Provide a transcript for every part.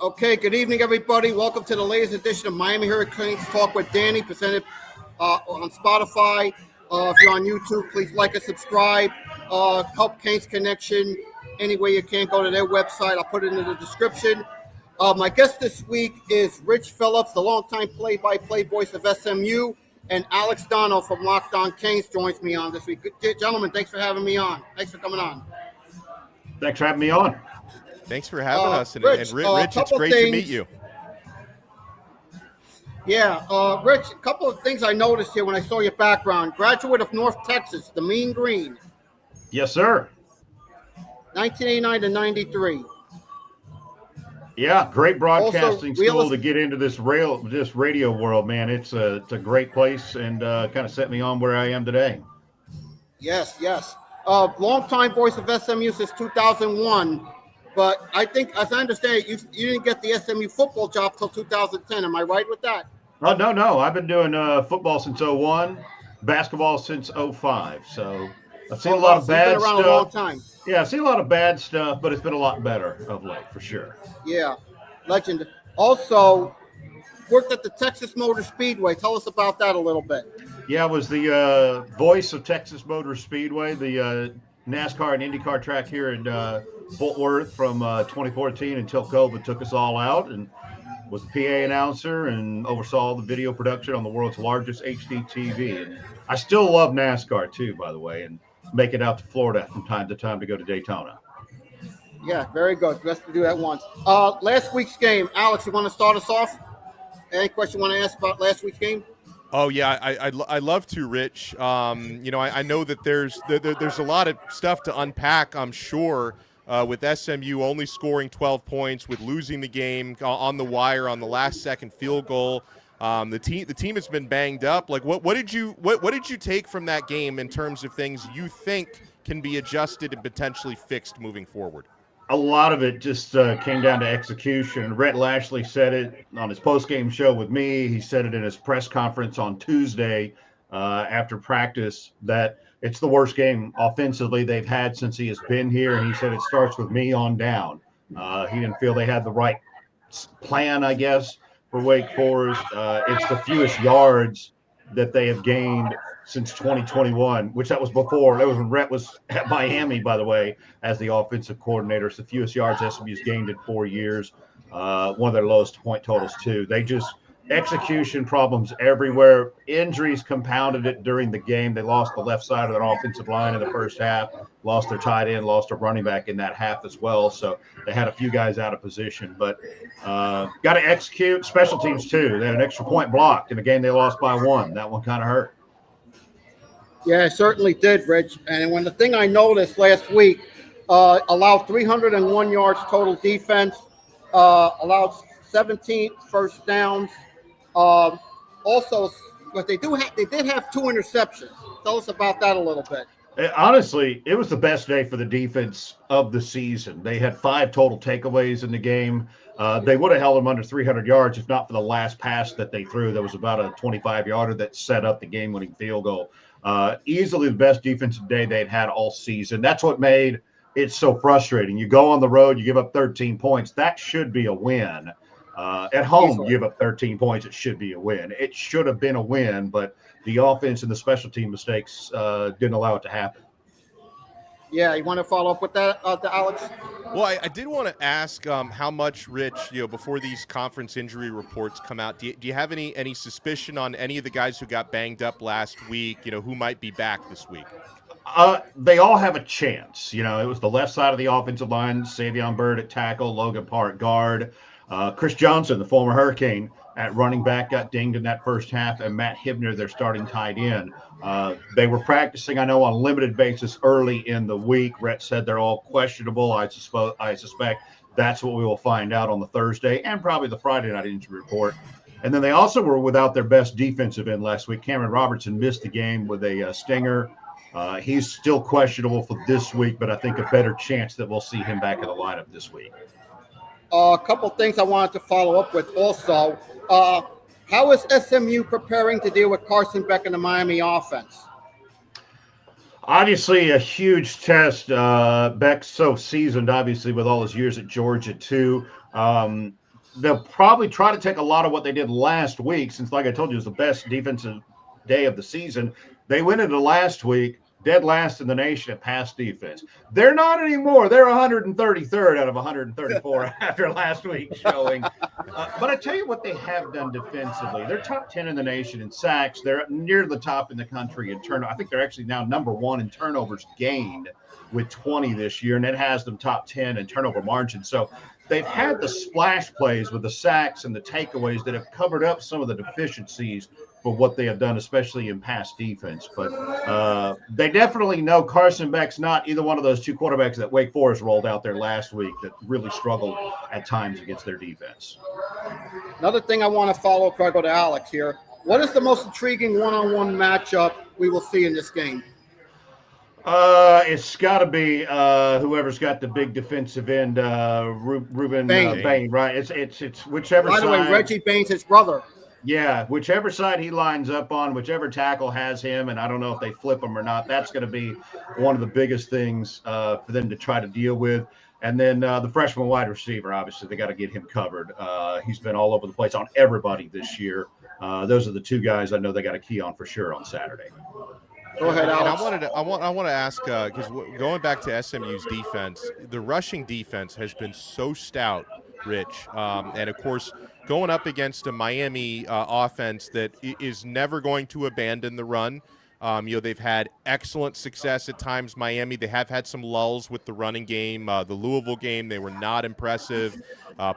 Okay, good evening, everybody. Welcome to the latest edition of Miami Hurricanes Talk with Danny, presented on Spotify. If you're on YouTube, please like and subscribe. Help Canes Connection any way you can. Go to their website. I'll put it in the description. My guest this week is Rich Phillips, the longtime play-by-play voice of SMU, and Alex Donno from Lockdown Canes joins me on this week. Gentlemen, thanks for having me on. Thanks for coming on. Thanks for having me on. Thanks for having us. And Rich, Rich, it's great to meet you. Yeah, Rich, a couple of things I noticed here when I saw your background. Graduate of North Texas, the Mean Green. Yes, sir. 1989 to 93. Yeah, great broadcasting Also, school to get into this radio world, man. It's a great place and kind of set me on where I am today. Yes. Longtime voice of SMU since 2001. But I think, as I understand it, you didn't get the SMU football job till 2010. Am I right with that? Oh, no. I've been doing football since 01, basketball since 05. So I've seen a lot of bad you've been around stuff. A long time. Yeah, I've seen a lot of bad stuff, but it's been a lot better of late, for sure. Yeah, legend. Also, worked at the Texas Motor Speedway. Tell us about that a little bit. Yeah, I was the voice of Texas Motor Speedway, the NASCAR and IndyCar track here in Fort Worth from 2014 until COVID took us all out, and was the PA announcer and oversaw the video production on the world's largest HD TV. And I still love NASCAR too, by the way, and make it out to Florida from time to time to go to Daytona. Yeah, very good. Best to do that once. Last week's game, Alex, you want to start us off? Any question you want to ask about last week's game? Oh yeah, I love to, Rich. I know that there's a lot of stuff to unpack, I'm sure, with SMU only scoring 12 points, with losing the game on the wire on the last second field goal. The team has been banged up. Like what did you take from that game in terms of things you think can be adjusted and potentially fixed moving forward? A lot of it just came down to execution. Rhett Lashley said it on his post-game show with me. He said it in his press conference on Tuesday after practice that it's the worst game offensively they've had since he has been here. And he said it starts with me on down. He didn't feel they had the right plan, I guess, for Wake Forest. It's the fewest yards that they have gained since 2021, which that was before. That was when Rhett was at Miami, by the way, as the offensive coordinator. It's the fewest yards SMU's gained in 4 years. One of their lowest point totals, too. They just execution problems everywhere. Injuries compounded it during the game. They lost the left side of their offensive line in the first half, lost their tight end, lost a running back in that half as well. So they had a few guys out of position. But got to execute. Special teams, too. They had an extra point blocked in a game they lost by 1. That one kind of hurt. Yeah, it certainly did, Rich. And when the thing I noticed last week, allowed 301 yards total defense, allowed 17 first downs. Also, but they did have 2 interceptions. Tell us about that a little bit. Honestly, it was the best day for the defense of the season. They had 5 total takeaways in the game. They would have held them under 300 yards if not for the last pass that they threw. That was about a 25-yarder that set up the game-winning field goal. Easily the best defensive day they'd had all season. That's what made it so frustrating. You go on the road, you give up 13 points. That should be a win. At home, you give up 13 points. It should be a win. It should have been a win, but the offense and the special team mistakes didn't allow it to happen. Yeah, you want to follow up with that, Alex? Well, I did want to ask how much, Rich, before these conference injury reports come out, do you have any suspicion on any of the guys who got banged up last week, who might be back this week? They all have a chance. It was the left side of the offensive line, Savion Byrd at tackle, Logan Park guard. Chris Johnson, the former Hurricane, at running back, got dinged in that first half, and Matt Hibner, their starting tight end. They were practicing, I know, on a limited basis early in the week. Rhett said they're all questionable. I suspect that's what we will find out on the Thursday and probably the Friday night injury report. And then they also were without their best defensive end last week. Cameron Robertson missed the game with a stinger. He's still questionable for this week, but I think a better chance that we'll see him back in the lineup this week. A couple things I wanted to follow up with also. How is SMU preparing to deal with Carson Beck and the Miami offense? Obviously, a huge test. Beck's so seasoned, obviously, with all his years at Georgia, too. they'll probably try to take a lot of what they did last week, since, like I told you, it was the best defensive day of the season. They went into last week dead last in the nation at pass defense. They're not anymore. They're 133rd out of 134 after last week's showing. But I tell you what they have done defensively. They're top 10 in the nation in sacks. They're near the top in the country in turnover. I think they're actually now number one in turnovers gained with 20 this year, and it has them top 10 in turnover margin. So they've had the splash plays with the sacks and the takeaways that have covered up some of the deficiencies for what they have done, especially in pass defense. But they definitely know Carson Beck's not either one of those two quarterbacks that Wake Forest rolled out there last week that really struggled at times against their defense. Another thing I want to follow before I go to Alex here. What is the most intriguing one-on-one matchup we will see in this game? It's got to be whoever's got the big defensive end, Ruben Bain, right? It's whichever side. By the way, Reggie Bain's his brother. Yeah, whichever side he lines up on, whichever tackle has him, and I don't know if they flip him or not, that's going to be one of the biggest things for them to try to deal with. And then the freshman wide receiver, obviously, they got to get him covered. He's been all over the place on everybody this year. Those are the two guys I know they got a key on for sure on Saturday. Go ahead, Alex. I want to ask because going back to SMU's defense, the rushing defense has been so stout, Rich, and of course going up against a Miami offense that is never going to abandon the run. They've had excellent success at times. Miami, they have had some lulls with the running game. The Louisville game, they were not impressive.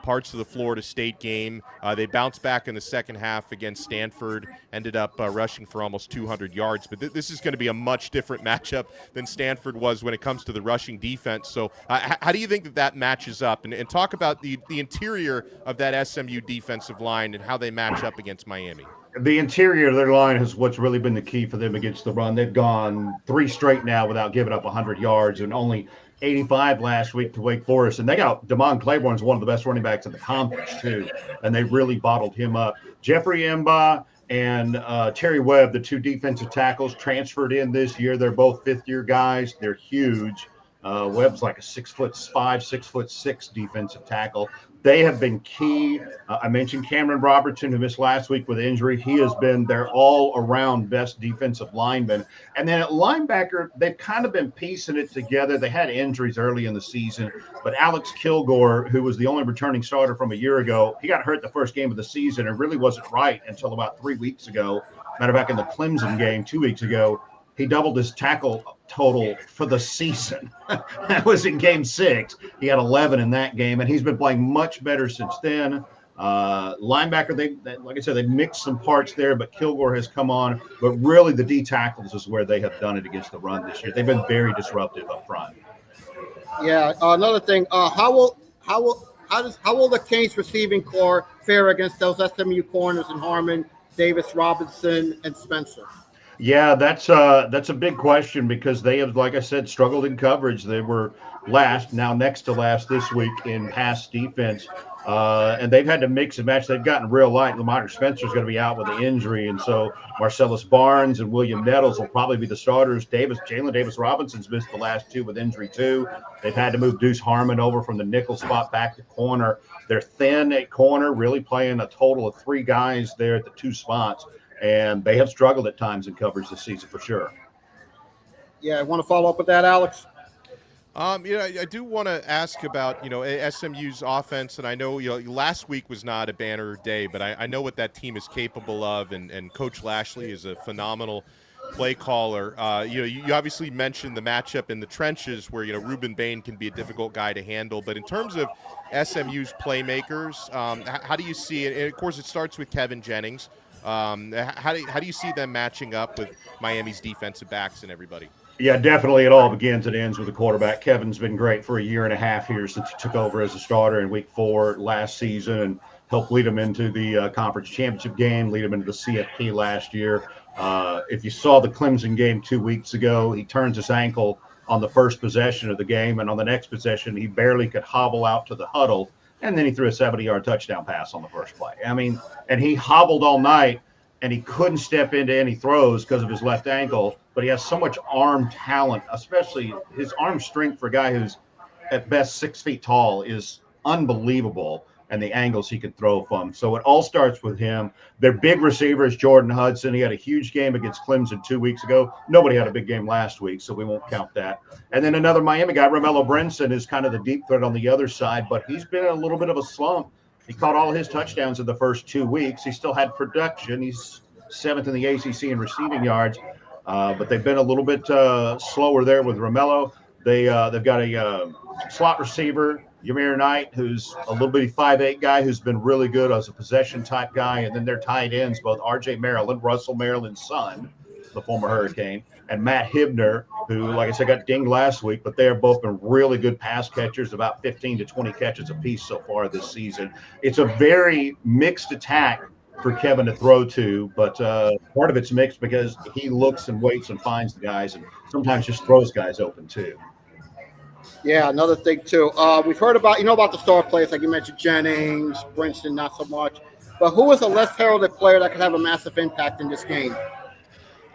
Parts of the Florida State game, they bounced back in the second half against Stanford, ended up rushing for almost 200 yards. But this is going to be a much different matchup than Stanford was when it comes to the rushing defense. So how do you think that matches up? And talk about the interior of that SMU defensive line and how they match up against Miami. The interior of their line is what's really been the key for them against the run. They've gone 3 straight now without giving up 100 yards and only 85 last week to Wake Forest. And they got Damon Claiborne's one of the best running backs in the conference, too. And they really bottled him up. Jeffrey Mba and Terry Webb, the two defensive tackles, transferred in this year. They're both fifth-year guys. They're huge. Webb's like a 6'5", 6'6" defensive tackle. They have been key. I mentioned Cameron Robertson, who missed last week with injury. He has been their all-around best defensive lineman. And then at linebacker, they've kind of been piecing it together. They had injuries early in the season, but Alex Kilgore, who was the only returning starter from a year ago, he got hurt the first game of the season and really wasn't right until about 3 weeks ago. Matter of fact, in the Clemson game 2 weeks ago, he doubled his tackle total for the season. That was in game 6. He had 11 in that game, and he's been playing much better since then. Linebacker, like I said, they mixed some parts there, but Kilgore has come on. But really, the D tackles is where they have done it against the run this year. They've been very disruptive up front. Yeah. Another thing, how will the Canes receiving core fare against those SMU corners in Harmon, Davis, Robinson, and Spencer? Yeah, that's a big question because they have, like I said, struggled in coverage. They were next to last this week in pass defense, and they've had to mix and match. They've gotten real light. Lamar Spencer's going to be out with an injury, and so Marcellus Barnes and William Nettles will probably be the starters. Jalen Davis Robinson's missed the last 2 with injury too. They've had to move Deuce Harmon over from the nickel spot back to corner. They're thin at corner, really playing a total of 3 guys there at the 2 spots. And they have struggled at times in coverage this season for sure. Yeah, I want to follow up with that, Alex. I do want to ask about, SMU's offense. And I know, last week was not a banner day, but I know what that team is capable of. And Coach Lashley is a phenomenal play caller. You obviously mentioned the matchup in the trenches where, Ruben Bain can be a difficult guy to handle. But in terms of SMU's playmakers, how do you see it? And, of course, it starts with Kevin Jennings. How do you see them matching up with Miami's defensive backs and everybody? Yeah, definitely. It all begins and ends with the quarterback. Kevin's been great for a year and a half here since he took over as a starter in week 4 last season and helped lead him into the conference championship game, lead him into the CFP last year. If you saw the Clemson game 2 weeks ago, he turns his ankle on the first possession of the game, and on the next possession, he barely could hobble out to the huddle. And then he threw a 70-yard touchdown pass on the first play. I mean, and he hobbled all night, and he couldn't step into any throws because of his left ankle. But he has so much arm talent, especially his arm strength for a guy who's at best 6 feet tall is unbelievable. and the angles he can throw from. So it all starts with him. Their big receiver is Jordan Hudson. He had a huge game against Clemson 2 weeks ago. Nobody had a big game last week, so we won't count that. And then another Miami guy, Romello Brinson, is kind of the deep threat on the other side, but he's been in a little bit of a slump. He caught all his touchdowns in the first 2 weeks. He still had production. He's 7th in the ACC in receiving yards, but they've been a little bit slower there with Romello. They've got a slot receiver, Ymir Knight, who's a little bitty 5'8" guy who's been really good as a possession type guy. And then their tight ends, both R.J. Maryland, Russell Maryland's son, the former Hurricane, and Matt Hibner, who, like I said, got dinged last week, but they have both been really good pass catchers, about 15 to 20 catches apiece so far this season. It's a very mixed attack for Kevin to throw to, but part of it's mixed because he looks and waits and finds the guys and sometimes just throws guys open too. Yeah, another thing too. We've heard about the star players like you mentioned, Jennings, Princeton, not so much. But who is a less heralded player that could have a massive impact in this game?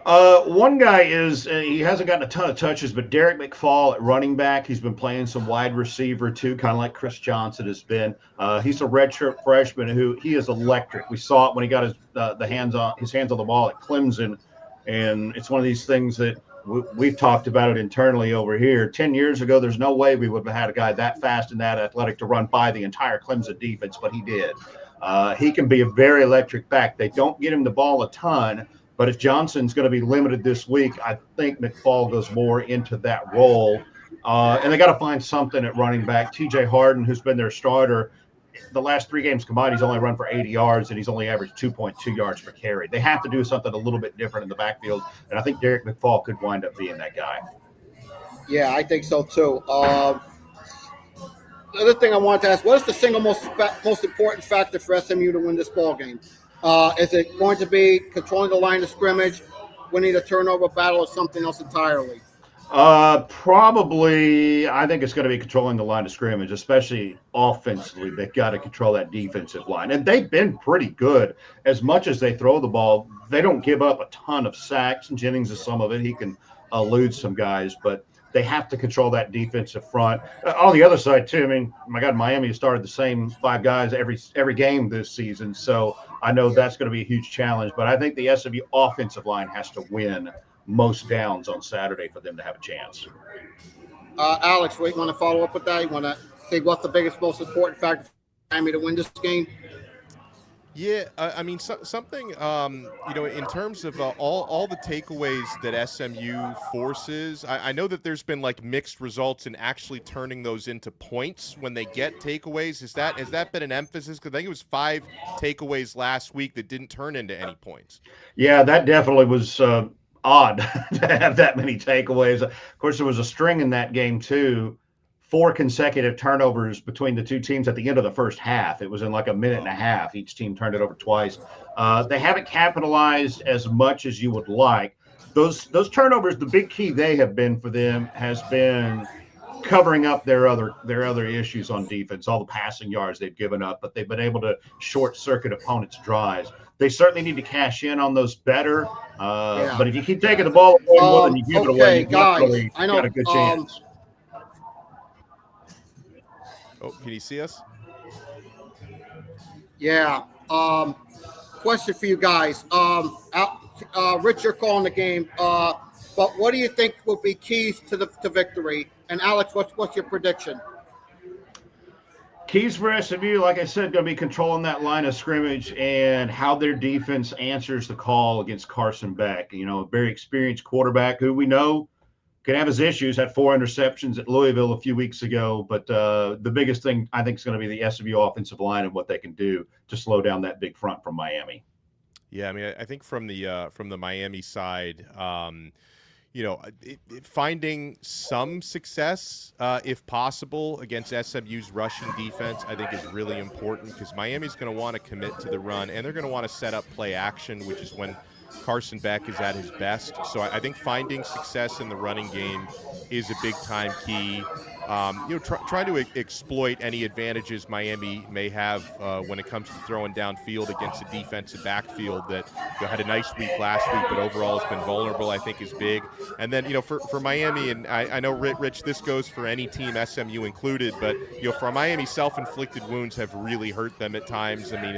One guy is he hasn't gotten a ton of touches, but Derek McFall at running back. He's been playing some wide receiver too, kind of like Chris Johnson has been. He's a redshirt freshman who he is electric. We saw it when he got his hands on the ball at Clemson, and it's one of these things that we've talked about it internally over here. 10 years ago, there's no way we would have had a guy that fast and that athletic to run by the entire Clemson defense, but he did. He can be a very electric back. They don't get him the ball a ton, but if Johnson's going to be limited this week, I think McFall goes more into that role. And they got to find something at running back. TJ Harden, who's been their starter, the last 3 games combined, he's only run for 80 yards, and he's only averaged 2.2 yards per carry. They have to do something a little bit different in the backfield, and I think Derek McFall could wind up being that guy. Yeah, I think so too. The other thing I wanted to ask, what is the single most important factor for SMU to win this ball game? Is it going to be controlling the line of scrimmage, winning the turnover battle, or something else entirely? Probably, I think it's going to be controlling the line of scrimmage, especially offensively. They've got to control that defensive line. And they've been pretty good. As much as they throw the ball, they don't give up a ton of sacks. And Jennings is some of it. He can elude some guys, but they have to control that defensive front. On the other side, too, I mean, my God, Miami has started the same 5 guys every game this season. So I know that's going to be a huge challenge. But I think the SMU offensive line has to win most downs on Saturday for them to have a chance. Alex, you want to follow up with that? You want to say what's the biggest, most important factor for Miami to win this game? Yeah, I mean, something, in terms of all the takeaways that SMU forces, I know that there's been like mixed results in actually turning those into points when they get takeaways. Has that been an emphasis? Because I think it was 5 takeaways last week that didn't turn into any points. Yeah, that definitely was odd to have that many takeaways. Of course, there was a string in that game too. 4 consecutive turnovers between the two teams at the end of the first half. It was in like a minute and a half. Each team turned it over twice. They haven't capitalized as much as you would like. Those turnovers, the big key they have been for them has been covering up their other issues on defense, all the passing yards they've given up, but they've been able to short circuit opponents' drives. They certainly need to cash in on those better. But if you keep taking the ball away more than you give it away, you definitely got a good chance. Oh, can you see us? Yeah. Question for you guys. Rich, you're calling the game. But what do you think will be keys to victory? And Alex, what's your prediction? Keys for SMU, like I said, going to be controlling that line of scrimmage and how their defense answers the call against Carson Beck. A very experienced quarterback who we know can have his issues, had 4 interceptions at Louisville a few weeks ago. But the biggest thing I think is going to be the SMU offensive line and what they can do to slow down that big front from Miami. Yeah, I mean, I think from the Miami side, finding some success, if possible, against SMU's rushing defense, I think is really important because Miami's going to want to commit to the run, and they're going to want to set up play action, which is when Carson Beck is at his best. So I think finding success in the running game is a big-time key. trying to exploit any advantages Miami may have when it comes to throwing downfield against a defensive backfield that had a nice week last week, but overall has been vulnerable, I think is big. And then, for Miami, and I know, Rich, this goes for any team, SMU included, but, for Miami, self-inflicted wounds have really hurt them at times. I mean,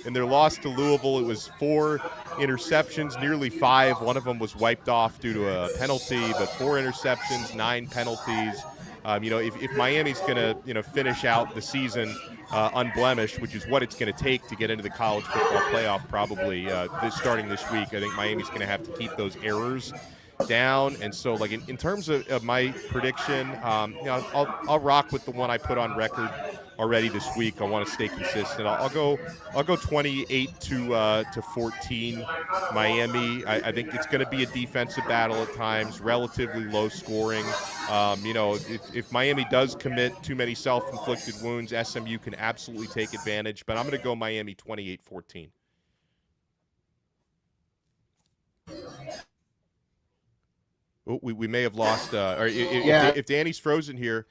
in their loss to Louisville, it was 4 interceptions, nearly 5. One of them was wiped off due to a penalty, but 4 interceptions, 9 penalties. If Miami's going to, finish out the season unblemished, which is what it's going to take to get into the college football playoff probably starting this week, I think Miami's going to have to keep those errors down. And so, like, in terms of my prediction, I'll rock with the one I put on record already this week. I want to stay consistent. I'll go 28 to 14 Miami. I think it's going to be a defensive battle at times, relatively low scoring. If Miami does commit too many self-inflicted wounds, SMU can absolutely take advantage, but I'm going to go Miami 28-14. Oh, we may have lost. Or if Danny's frozen here,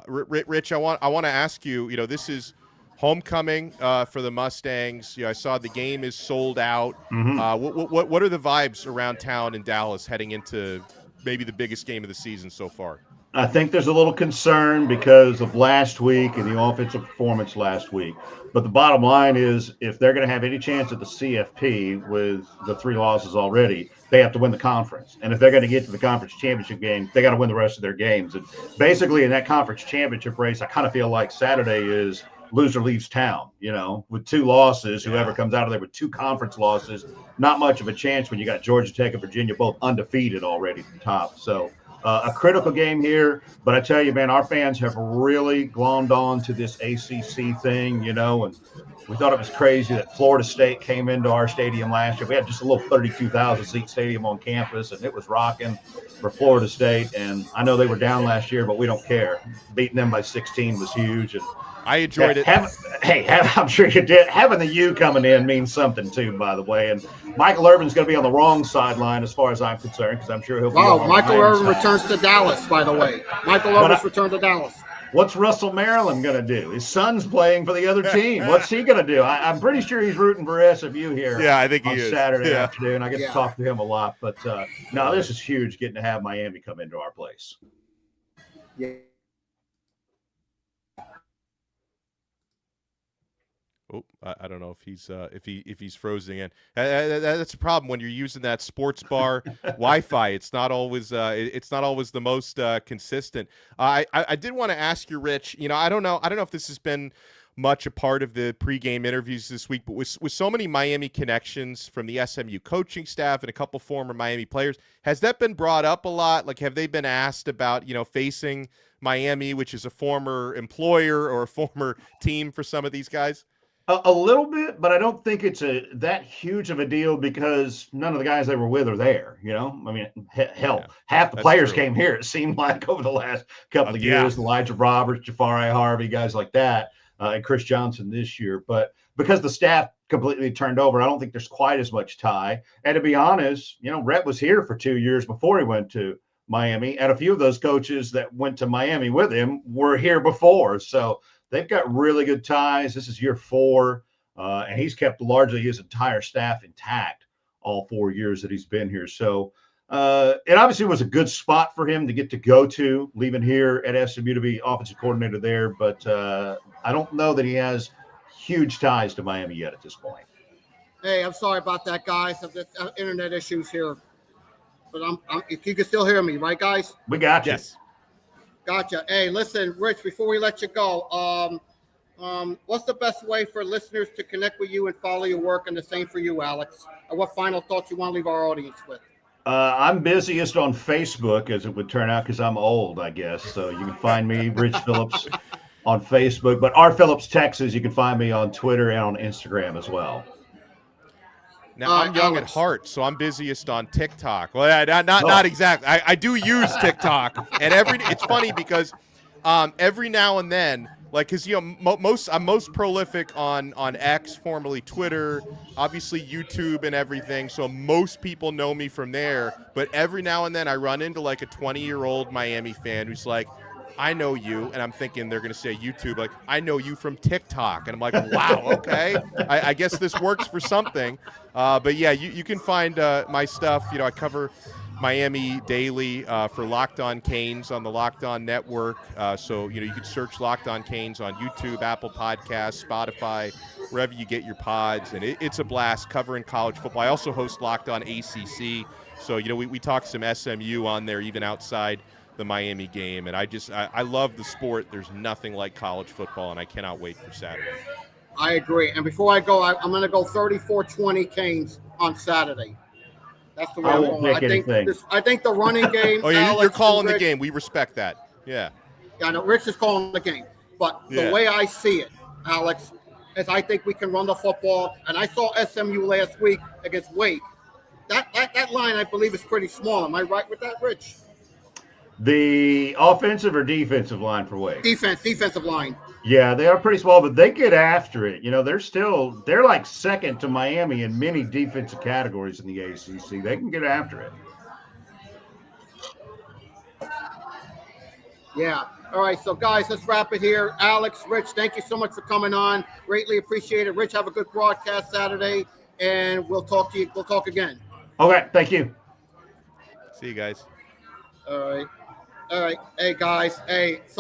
Rich, I want to ask you. This is homecoming for the Mustangs. I saw the game is sold out. Mm-hmm. What are the vibes around town in Dallas heading into maybe the biggest game of the season so far? I think there's a little concern because of last week and the offensive performance last week. But the bottom line is, if they're going to have any chance at the CFP with the 3 losses already, they have to win the conference. And if they're going to get to the conference championship game, they got to win the rest of their games. And basically in that conference championship race, I kind of feel like Saturday is loser leaves town, with 2 losses. Whoever comes out of there with 2 conference losses, not much of a chance when you got Georgia Tech and Virginia both undefeated already at the top. So a critical game here, but I tell you, man, our fans have really glommed on to this ACC thing, and we thought it was crazy that Florida State came into our stadium last year. We had just a little 32,000-seat stadium on campus, and it was rocking for Florida State. And I know they were down last year, but we don't care. Beating them by 16 was huge. And I enjoyed it. I'm sure you did. Having the U coming in means something too, by the way. And Michael Irvin's going to be on the wrong sideline as far as I'm concerned, because I'm sure he'll be. Wow, Michael Irvin returns to Dallas, by the way. Michael Irvin's returned to Dallas. What's Russell Maryland going to do? His son's playing for the other team. What's he going to do? I'm pretty sure he's rooting for SMU here. Yeah, I think he is. Saturday afternoon. I get to talk to him a lot. But no, this is huge, getting to have Miami come into our place. Yeah. Oh, I don't know if he's frozen again. That's a problem when you're using that sports bar Wi-Fi. It's not always the most consistent. I did want to ask you, Rich. I don't know if this has been much a part of the pregame interviews this week, but with so many Miami connections from the SMU coaching staff and a couple former Miami players, has that been brought up a lot? Like, have they been asked about facing Miami, which is a former employer or a former team for some of these guys? A little bit, but I don't think it's that huge of a deal because none of the guys they were with are there. I mean, hell, half the players came here. It seemed like over the last couple of years, Elijah Roberts, Jafari Harvey, guys like that, and Chris Johnson this year. But because the staff completely turned over, I don't think there's quite as much tie. And to be honest, Rhett was here for 2 years before he went to Miami, and a few of those coaches that went to Miami with him were here before. So they've got really good ties. This is year 4, and he's kept largely his entire staff intact all 4 years that he's been here. So it obviously was a good spot for him to get to go to, leaving here at SMU to be offensive coordinator there. But I don't know that he has huge ties to Miami yet at this point. Hey, I'm sorry about that, guys. I've just internet issues here. But if you can still hear me, right, guys? We got you. Yes. Gotcha. Hey, listen, Rich, before we let you go, what's the best way for listeners to connect with you and follow your work, and the same for you, Alex? And what final thoughts you want to leave our audience with? I'm busiest on Facebook, as it would turn out, because I'm old, I guess. So you can find me, Rich Phillips, on Facebook. But R. Phillips, Texas, you can find me on Twitter and on Instagram as well. Now, I'm young at heart, so I'm busiest on TikTok. Well, not exactly. I do use TikTok, and it's funny because every now and then, like, because I'm most prolific on X, formerly Twitter, obviously YouTube and everything. So most people know me from there. But every now and then, I run into like a 20-year-old Miami fan who's like, I know you, and I'm thinking they're going to say YouTube, like, I know you from TikTok. And I'm like, wow, okay. I guess this works for something. But yeah, you can find my stuff. You know, I cover Miami daily for Locked On Canes on the Locked On Network. So, you know, you can search Locked On Canes on YouTube, Apple Podcasts, Spotify, wherever you get your pods. And it's a blast covering college football. I also host Locked On ACC. So, you know, we talk some SMU on there, even outside the Miami game. And I love the sport. There's nothing like college football, and I cannot wait for Saturday. I agree. And before I go, I'm going to go 34-20 Canes on Saturday. That's the way I'm going. I think the running game. Oh, yeah, Alex you're calling Rich, the game. We respect that. Yeah. Yeah, I know Rich is calling the game. But the way I see it, Alex, is I think we can run the football. And I saw SMU last week against Wake. That line, I believe, is pretty small. Am I right with that, Rich? The offensive or defensive line for Wake? Defensive line. Yeah, they are pretty small, but they get after it. You know, they're like second to Miami in many defensive categories in the ACC. They can get after it. Yeah. All right. So, guys, let's wrap it here. Alex, Rich, thank you so much for coming on. Greatly appreciate it. Rich, have a good broadcast Saturday, and we'll talk to you. We'll talk again. Okay. Thank you. See you guys. All right. Hey, guys. Hey. So